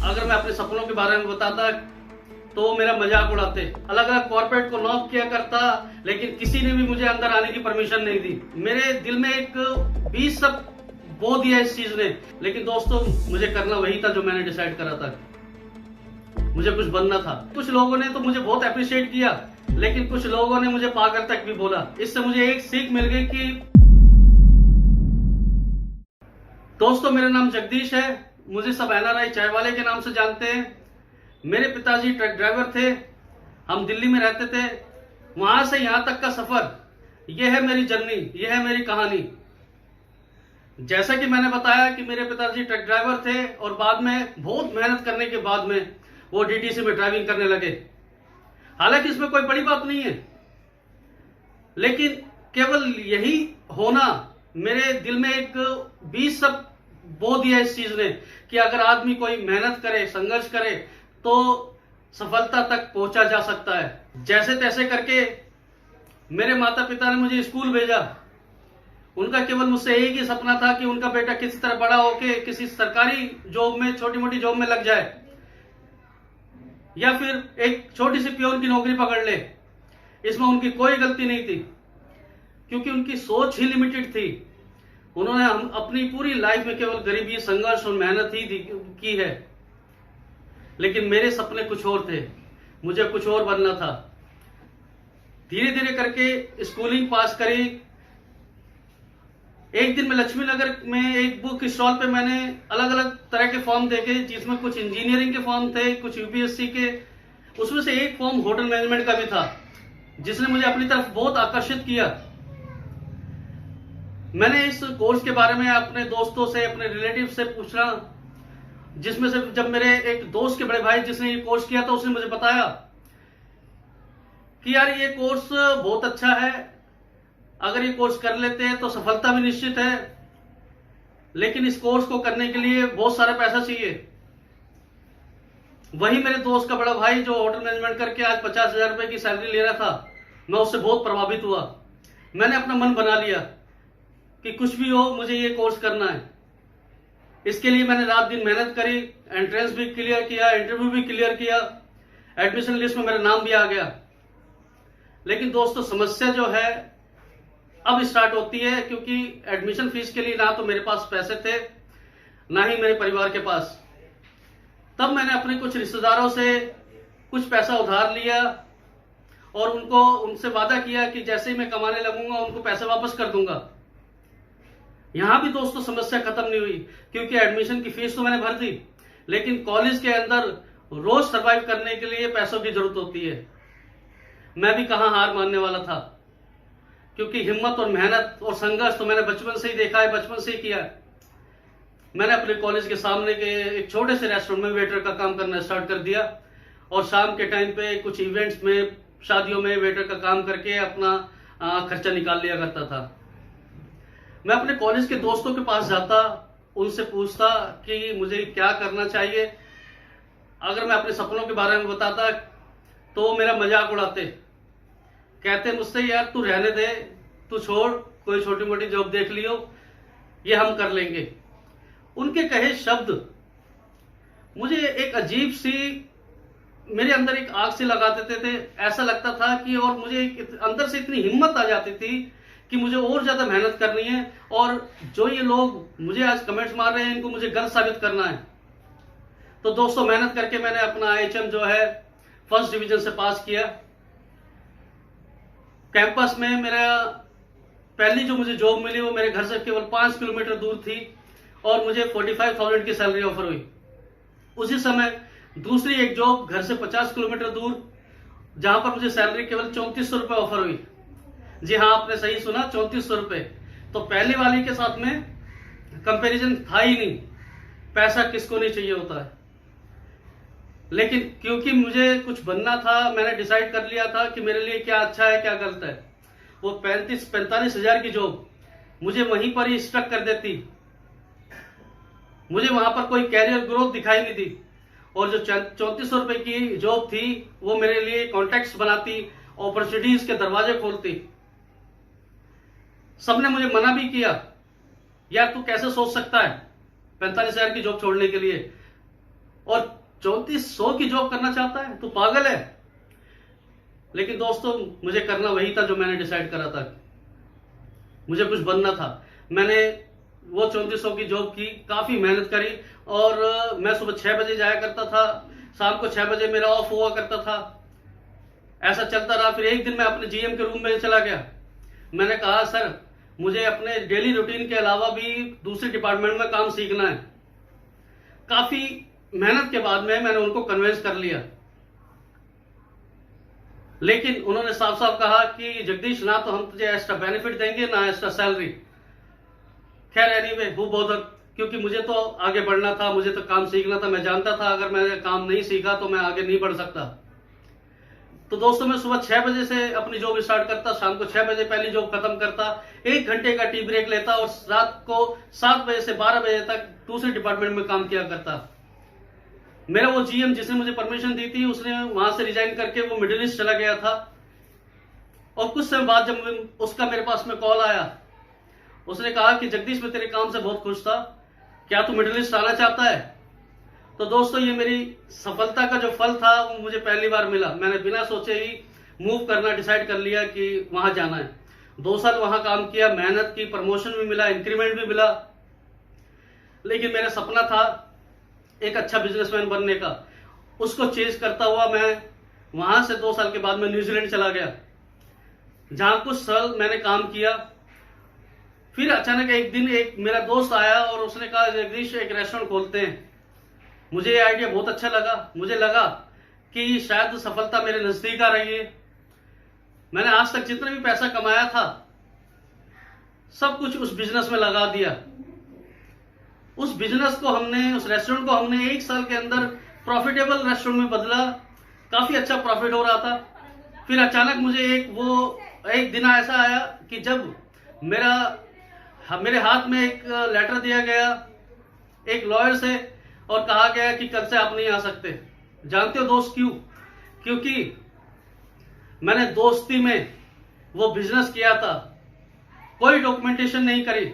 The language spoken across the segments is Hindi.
अगर मैं अपने सपनों के बारे में बताता तो वो मेरा मजाक उड़ाते, अलग अलग कॉर्पोरेट को नॉक किया करता, लेकिन किसी ने भी मुझे अंदर आने की परमिशन नहीं दी। मेरे दिल में एक 20 सब बो दिया इस चीज ने, लेकिन दोस्तों मुझे करना वही था जो मैंने डिसाइड करा था। मुझे कुछ बनना था। कुछ लोगों ने तो मुझे बहुत अप्रिशिएट किया, लेकिन कुछ लोगों ने मुझे पागल तक भी बोला। इससे मुझे एक सीख मिल गई कि दोस्तों मेरा नाम जगदीश है, मुझे सब एनआरआई चाय वाले के नाम से जानते हैं। मेरे पिताजी ट्रक ड्राइवर थे, हम दिल्ली में रहते थे। वहां से यहां तक का सफर, यह है मेरी जर्नी, यह है मेरी कहानी। जैसा कि मैंने बताया कि मेरे पिताजी ट्रक ड्राइवर थे और बाद में बहुत मेहनत करने के बाद में वो डीटीसी में ड्राइविंग करने लगे। हालांकि इसमें कोई बड़ी बात नहीं है, लेकिन केवल यही होना मेरे दिल में एक 20 सब बो दिया इस चीज ने कि अगर आदमी कोई मेहनत करे, संघर्ष करे तो सफलता तक पहुंचा जा सकता है। जैसे तैसे करके मेरे माता पिता ने मुझे स्कूल भेजा। उनका केवल मुझसे एक ही सपना था कि उनका बेटा किसी तरह बड़ा होके किसी सरकारी जॉब में, छोटी मोटी जॉब में लग जाए, या फिर एक छोटी सी पियोन की नौकरी पकड़ ले। इसमें उनकी कोई गलती नहीं थी, क्योंकि उनकी सोच ही लिमिटेड थी। उन्होंने हम अपनी पूरी लाइफ में केवल गरीबी, संघर्ष और मेहनत ही की है। लेकिन मेरे सपने कुछ और थे, मुझे कुछ और बनना था। धीरे धीरे करके स्कूलिंग पास करी। एक दिन मैं लक्ष्मी नगर में एक बुक स्टॉल पे मैंने अलग अलग तरह के फॉर्म देखे, जिसमें कुछ इंजीनियरिंग के फॉर्म थे, कुछ यूपीएससी के। उसमें से एक फॉर्म होटल मैनेजमेंट का भी था, जिसने मुझे अपनी तरफ बहुत आकर्षित किया। मैंने इस कोर्स के बारे में अपने दोस्तों से, अपने रिलेटिव से पूछा, जिसमें से जब मेरे एक दोस्त के बड़े भाई जिसने ये कोर्स किया था, उसने मुझे बताया कि यार ये कोर्स बहुत अच्छा है, अगर ये कोर्स कर लेते हैं तो सफलता भी निश्चित है, लेकिन इस कोर्स को करने के लिए बहुत सारा पैसा चाहिए। वही मेरे दोस्त का बड़ा भाई जो होटल मैनेजमेंट करके आज 50,000 रुपए की सैलरी ले रहा था, मैं उससे बहुत प्रभावित हुआ। मैंने अपना मन बना लिया कि कुछ भी हो मुझे ये कोर्स करना है। इसके लिए मैंने रात दिन मेहनत करी, एंट्रेंस भी क्लियर किया, इंटरव्यू भी क्लियर किया, एडमिशन लिस्ट में मेरा नाम भी आ गया। लेकिन दोस्तों समस्या जो है अब स्टार्ट होती है, क्योंकि एडमिशन फीस के लिए ना तो मेरे पास पैसे थे, ना ही मेरे परिवार के पास। तब मैंने अपने कुछ रिश्तेदारों से कुछ पैसा उधार लिया और उनसे वादा किया कि जैसे ही मैं कमाने लगूंगा उनको पैसे वापस कर दूंगा। यहां भी दोस्तों समस्या खत्म नहीं हुई, क्योंकि एडमिशन की फीस तो मैंने भर दी, लेकिन कॉलेज के अंदर रोज सर्वाइव करने के लिए पैसों की जरूरत होती है। मैं भी कहां हार मानने वाला था, क्योंकि हिम्मत और मेहनत और संघर्ष तो मैंने बचपन से ही देखा है, बचपन से ही किया है। मैंने अपने कॉलेज के सामने के एक छोटे से रेस्टोरेंट में वेटर का काम करना स्टार्ट कर दिया, और शाम के टाइम पे कुछ इवेंट्स में, शादियों में वेटर का काम करके अपना खर्चा निकाल लिया करता था। मैं अपने कॉलेज के दोस्तों के पास जाता, उनसे पूछता कि मुझे क्या करना चाहिए। अगर मैं अपने सपनों के बारे में बताता तो वो मेरा मजाक उड़ाते, कहते मुझसे यार तू रहने दे, तू छोड़, कोई छोटी मोटी जॉब देख लियो, ये हम कर लेंगे। उनके कहे शब्द मुझे एक अजीब सी, मेरे अंदर एक आग से लगा देते थे। ऐसा लगता था कि, और मुझे अंदर से इतनी हिम्मत आ जाती थी कि मुझे और ज्यादा मेहनत करनी है, और जो ये लोग मुझे आज कमेंट्स मार रहे हैं इनको मुझे गलत साबित करना है। तो दोस्तों मेहनत करके मैंने अपना आईएचएम जो है फर्स्ट डिवीजन से पास किया। कैंपस में मेरा पहली जो मुझे जॉब मिली वो मेरे घर से केवल 5 किलोमीटर दूर थी, और मुझे 45,000 की सैलरी ऑफर हुई। उसी समय दूसरी एक जॉब घर से 50 किलोमीटर दूर, जहां पर मुझे सैलरी केवल 3400 रुपए ऑफर हुई। जी हाँ, आपने सही सुना, 3400 रुपए। तो पहले वाली के साथ में कंपैरिजन था ही नहीं। पैसा किसको नहीं चाहिए होता है, लेकिन क्योंकि मुझे कुछ बनना था, मैंने डिसाइड कर लिया था कि मेरे लिए क्या अच्छा है, क्या गलत है। वो 45 हजार की जॉब मुझे वहीं पर ही स्टक कर देती। मुझे वहां पर कोई कैरियर ग्रोथ दिखाई नहीं दी, और जो 3400 रुपए की जॉब थी वो मेरे लिए कॉन्टेक्ट्स बनाती, अपॉर्चुनिटीज के दरवाजे खोलती। सबने मुझे मना भी किया, यार तू कैसे सोच सकता है 45,000 की जॉब छोड़ने के लिए। और 3400 की जॉब करना चाहता है? तू पागल है। लेकिन दोस्तों मुझे करना वही था जो मैंने डिसाइड करा था। मुझे कुछ बनना था। मैंने वो 3400 की जॉब की, काफी मेहनत करी, और मैं सुबह 6 बजे जाया करता था, शाम को 6 बजे मेरा ऑफ हुआ करता था। ऐसा चलता रहा। फिर एक दिन मैं अपने जीएम के रूम में चला गया। मैंने कहा सर मुझे अपने डेली रूटीन के अलावा भी दूसरे डिपार्टमेंट में काम सीखना है। काफी मेहनत के बाद में मैंने उनको कन्विंस कर लिया, लेकिन उन्होंने साफ साफ कहा कि जगदीश ना तो हम तुझे एक्स्ट्रा बेनिफिट देंगे ना एक्स्ट्रा सैलरी। खैर एनीवे हु बोदर, क्योंकि मुझे तो आगे बढ़ना था, मुझे तो काम सीखना था। मैं जानता था अगर मैंने काम नहीं सीखा तो मैं आगे नहीं बढ़ सकता। तो दोस्तों मैं सुबह 6 बजे से अपनी जॉब स्टार्ट करता, शाम को 6 बजे पहली जॉब खत्म करता, 1 घंटे का टी ब्रेक लेता और रात को 7 बजे से 12 बजे तक दूसरे डिपार्टमेंट में काम किया करता। मेरा वो जीएम जिसने मुझे परमिशन दी थी उसने वहां से रिजाइन करके वो मिडिल ईस्ट चला गया था। और कुछ समय बाद जब उसका मेरे पास में कॉल आया, उसने कहा कि जगदीश मैं तेरे काम से बहुत खुश था, क्या तू मिडिल ईस्ट आना चाहता है? तो दोस्तों ये मेरी सफलता का जो फल था वो मुझे पहली बार मिला। मैंने बिना सोचे ही मूव करना डिसाइड कर लिया कि वहां जाना है। 2 साल वहां काम किया, मेहनत की, प्रमोशन भी मिला, इंक्रीमेंट भी मिला। लेकिन मेरा सपना था एक अच्छा बिजनेसमैन बनने का। उसको चेज करता हुआ मैं वहां से 2 साल के बाद मैं न्यूजीलैंड चला गया, जहां कुछ साल मैंने काम किया। फिर अचानक एक दिन एक मेरा दोस्त आया और उसने कहा जगदीश एक रेस्टोरेंट खोलते हैं। मुझे ये आइडिया बहुत अच्छा लगा। मुझे लगा कि शायद सफलता मेरे नजदीक आ रही है। मैंने आज तक जितना भी पैसा कमाया था सब कुछ उस बिजनेस में लगा दिया। उस बिजनेस को हमने, उस रेस्टोरेंट को हमने 1 साल के अंदर प्रॉफिटेबल रेस्टोरेंट में बदला। काफी अच्छा प्रॉफिट हो रहा था। फिर अचानक मुझे एक दिन ऐसा आया कि जब मेरे हाथ में एक लेटर दिया गया एक लॉयर से और कहा गया कि कल से आप नहीं आ सकते। जानते हो दोस्त क्यों? क्योंकि मैंने दोस्ती में वो बिजनेस किया था, कोई डॉक्यूमेंटेशन नहीं करी।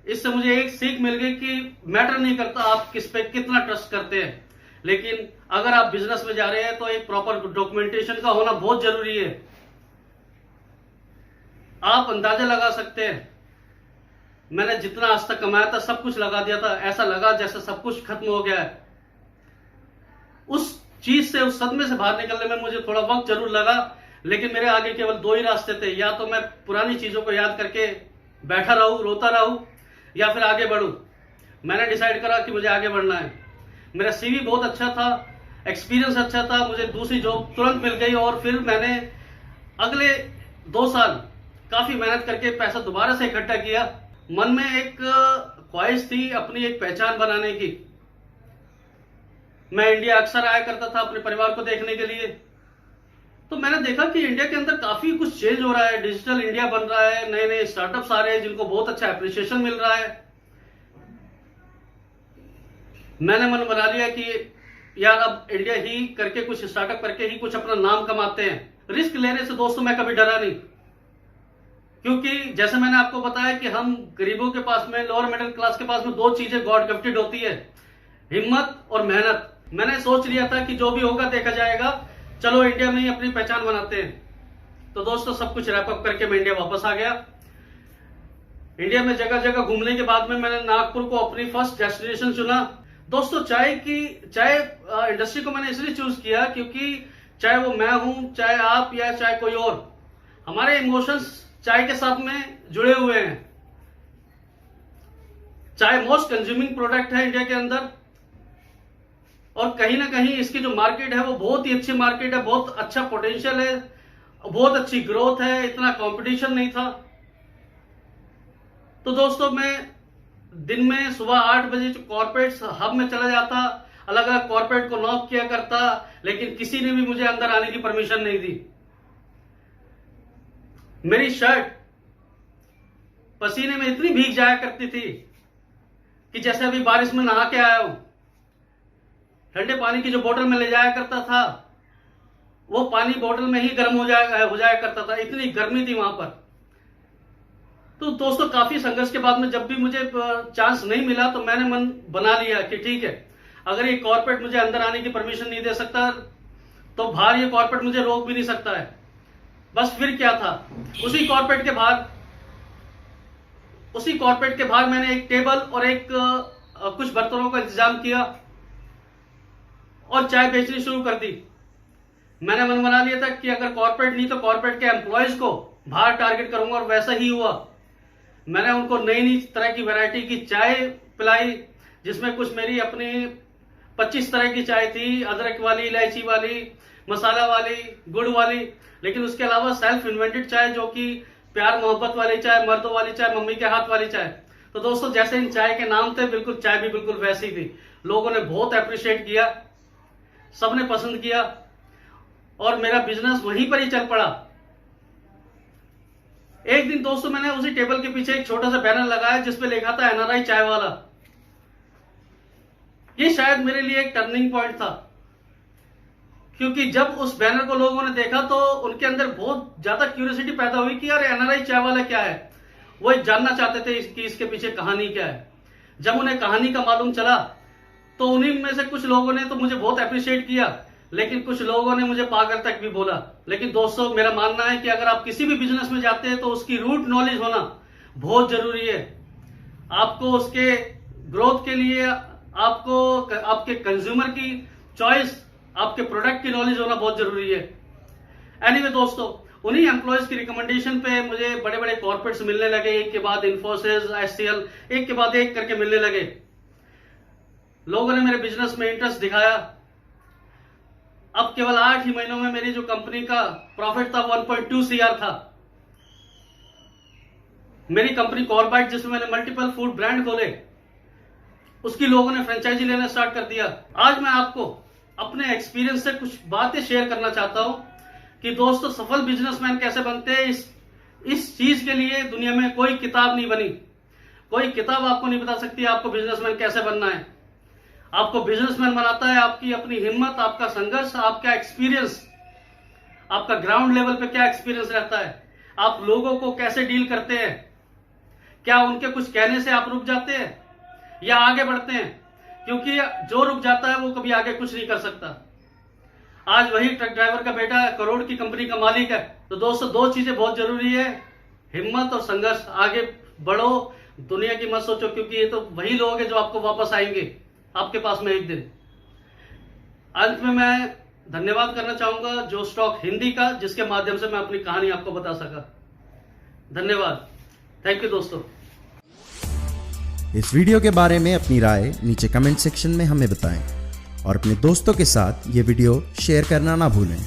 इससे मुझे एक सीख मिल गई कि मैटर नहीं करता आप किस पे कितना ट्रस्ट करते हैं, लेकिन अगर आप बिजनेस में जा रहे हैं तो एक प्रॉपर डॉक्यूमेंटेशन का होना बहुत जरूरी है। आप अंदाजा लगा सकते हैं मैंने जितना आज तक कमाया था सब कुछ लगा दिया था। ऐसा लगा जैसे सब कुछ खत्म हो गया है। उस चीज से, उस सदमे से बाहर निकलने में मुझे थोड़ा वक्त जरूर लगा, लेकिन मेरे आगे केवल 2 ही रास्ते थे। या तो मैं पुरानी चीजों को याद करके बैठा रहूं, रोता रहूं, या फिर आगे बढ़ूं। मैंने डिसाइड करा कि मुझे आगे बढ़ना है। मेरा सीवी बहुत अच्छा था, एक्सपीरियंस अच्छा था, मुझे दूसरी जॉब तुरंत मिल गई। और फिर मैंने अगले 2 साल काफी मेहनत करके पैसा दोबारा से इकट्ठा किया। मन में एक ख्वाहिश थी अपनी एक पहचान बनाने की। मैं इंडिया अक्सर आया करता था अपने परिवार को देखने के लिए। तो मैंने देखा कि इंडिया के अंदर काफी कुछ चेंज हो रहा है, डिजिटल इंडिया बन रहा है, नए नए स्टार्टअप्स आ रहे हैं जिनको बहुत अच्छा एप्रिसिएशन मिल रहा है। मैंने मन बना लिया कि यार अब इंडिया ही करके कुछ स्टार्टअप करके ही कुछ अपना नाम कमाते हैं। रिस्क लेने से दोस्तों मैं कभी डरा नहीं, क्योंकि जैसे मैंने आपको बताया कि हम गरीबों के पास में, लोअर मिडिल क्लास के पास में 2 चीजें गॉड गिफ्टेड होती है, हिम्मत और मेहनत। मैंने सोच लिया था कि जो भी होगा देखा जाएगा, चलो इंडिया में ही अपनी पहचान बनाते हैं। तो दोस्तों सब कुछ रैप अप करके मैं इंडिया वापस आ गया। इंडिया में जगह जगह घूमने के बाद में मैंने नागपुर को अपनी फर्स्ट डेस्टिनेशन चुना। दोस्तों चाय इंडस्ट्री को मैंने इसलिए चूज किया क्योंकि चाहे वो मैं हूं, चाहे आप, या चाहे कोई और, हमारे इमोशंस चाय के साथ में जुड़े हुए हैं। चाय मोस्ट कंज्यूमिंग प्रोडक्ट है इंडिया के अंदर, और कहीं ना कहीं इसकी जो मार्केट है वो बहुत ही अच्छी मार्केट है, बहुत अच्छा पोटेंशियल है, बहुत अच्छी ग्रोथ है, इतना कंपटीशन नहीं था। तो दोस्तों मैं दिन में सुबह 8 बजे कॉर्पोरेट हब में चला जाता, अलग अलग कॉर्पोरेट को नॉक किया करता, लेकिन किसी ने भी मुझे अंदर आने की परमिशन नहीं दी। मेरी शर्ट पसीने में इतनी भीग जाया करती थी कि जैसे अभी बारिश में नहा के आया हूं। ठंडे पानी की जो बोतल में ले जाया करता था वो पानी बोतल में ही गर्म हो जाया करता था, इतनी गर्मी थी वहां पर। तो दोस्तों काफी संघर्ष के बाद में जब भी मुझे चांस नहीं मिला तो मैंने मन बना लिया कि ठीक है, अगर ये कॉर्पोरेट मुझे अंदर आने की परमिशन नहीं दे सकता तो बाहर ये कॉर्पोरेट मुझे रोक भी नहीं सकता है। बस फिर क्या था, उसी कॉर्पोरेट के बाहर मैंने एक टेबल और एक कुछ बर्तनों का इंतजाम किया और चाय बेचनी शुरू कर दी। मैंने मन बना लिया था कि अगर कॉर्पोरेट नहीं तो कॉर्पोरेट के एम्प्लॉयज को बाहर टारगेट करूंगा, और वैसा ही हुआ। मैंने उनको नई नई तरह की वैरायटी की चाय पिलाई, जिसमें कुछ मेरी अपनी 25 तरह की चाय थी, अदरक वाली, इलायची वाली, मसाला वाली, गुड़ वाली, लेकिन उसके अलावा सेल्फ इन्वेंटेड चाय, जो कि प्यार मोहब्बत वाली चाय, मर्दों वाली चाय, मम्मी के हाथ वाली चाय। तो दोस्तों, जैसे इन चाय के नाम थे, बिल्कुल चाय भी बिल्कुल वैसी थी। लोगों ने बहुत अप्रिशिएट किया, सबने पसंद किया और मेरा बिजनेस वहीं पर ही चल पड़ा। एक दिन दोस्तों, मैंने उसी टेबल के पीछे एक छोटा सा बैनर लगाया जिसपे लिखा था एनआरआई चाय वाला। ये शायद मेरे लिए एक टर्निंग पॉइंट था, क्योंकि जब उस बैनर को लोगों ने देखा तो उनके अंदर बहुत ज्यादा क्यूरियोसिटी पैदा हुई कि यार एनआरआई चाय वाला क्या है। वो जानना चाहते थे कि इसके पीछे कहानी क्या है। जब उन्हें कहानी का मालूम चला तो उन्हीं में से कुछ लोगों ने तो मुझे बहुत अप्रिशिएट किया, लेकिन कुछ लोगों ने मुझे पागल तक भी बोला। लेकिन दोस्तों, मेरा मानना है कि अगर आप किसी भी बिजनेस में जाते हैं तो उसकी रूट नॉलेज होना बहुत जरूरी है। आपको उसके ग्रोथ के लिए आपको आपके कंज्यूमर की चॉइस, आपके प्रोडक्ट की नॉलेज होना बहुत जरूरी है। एनीवे दोस्तों, उन्हीं एम्प्लॉयज की रिकमेंडेशन पे मुझे बड़े बड़े कॉर्पोरेट्स मिलने लगे, एक के बाद इन्फोसिस, एचसीएल, एक के बाद एक करके मिलने लगे। लोगों ने मेरे बिजनेस में इंटरेस्ट दिखाया। अब केवल 8 ही महीनों में मेरी जो कंपनी का प्रॉफिट था 1.2 CR था। मेरी कंपनी कॉर्बाइट, जिसमें मैंने मल्टीपल फूड ब्रांड खोले, उसकी लोगों ने फ्रेंचाइजी लेना स्टार्ट कर दिया। आज मैं आपको अपने एक्सपीरियंस से कुछ बातें शेयर करना चाहता हूं कि दोस्तों, सफल बिजनेसमैन कैसे बनते हैं। इस चीज के लिए दुनिया में कोई किताब नहीं बनी, कोई किताब आपको नहीं बता सकती आपको बिजनेसमैन कैसे बनना है। आपको बिजनेसमैन बनाता है आपकी अपनी हिम्मत, आपका संघर्ष, आपका एक्सपीरियंस, आपका ग्राउंड लेवल पे क्या एक्सपीरियंस रहता है, आप लोगों को कैसे डील करते हैं, क्या उनके कुछ कहने से आप रुक जाते हैं या आगे बढ़ते हैं, क्योंकि जो रुक जाता है वो कभी आगे कुछ नहीं कर सकता। आज वही ट्रक ड्राइवर का बेटा करोड़ की कंपनी का मालिक है। तो दोस्तों, 2 चीजें बहुत जरूरी है, हिम्मत और संघर्ष। आगे बढ़ो, दुनिया की मत सोचो, क्योंकि ये तो वही लोग हैं जो आपको वापस आएंगे आपके पास में एक दिन। अंत में मैं धन्यवाद करना चाहूंगा जो स्टॉक हिंदी का, जिसके माध्यम से मैं अपनी कहानी आपको बता सका। धन्यवाद, थैंक यू दोस्तों। इस वीडियो के बारे में अपनी राय नीचे कमेंट सेक्शन में हमें बताएं और अपने दोस्तों के साथ ये वीडियो शेयर करना ना भूलें।